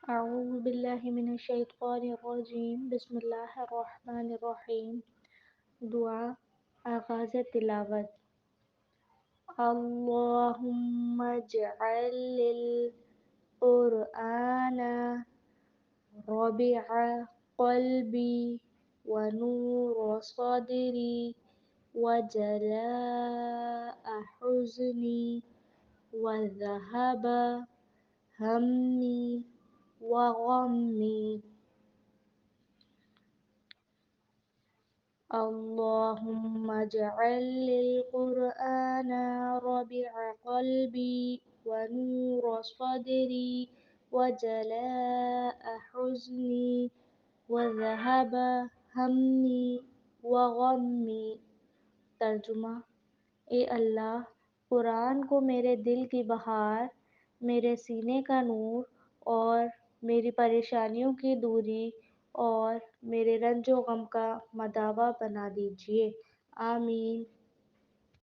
أعوذ بالله من الشیطان الرجیم بسم اللہ الرحمن الرحیم۔ دعا، آغاز تلاوت۔ اللہم اجعل القرآن ربیع قلبی ونور صدری وجلاء حزنی وذهب همي وغمي۔ اللهم اجعل القرآن ربيع قلبي ونور صدري وجلاء حزني وذهب همي وغمي۔ ترجمہ: اے اللہ، قرآن کو میرے دل کی بہار، میرے سینے کا نور اور میری پریشانیوں کی دوری اور میرے رنج و غم کا مداوا بنا دیجیے۔ آمین۔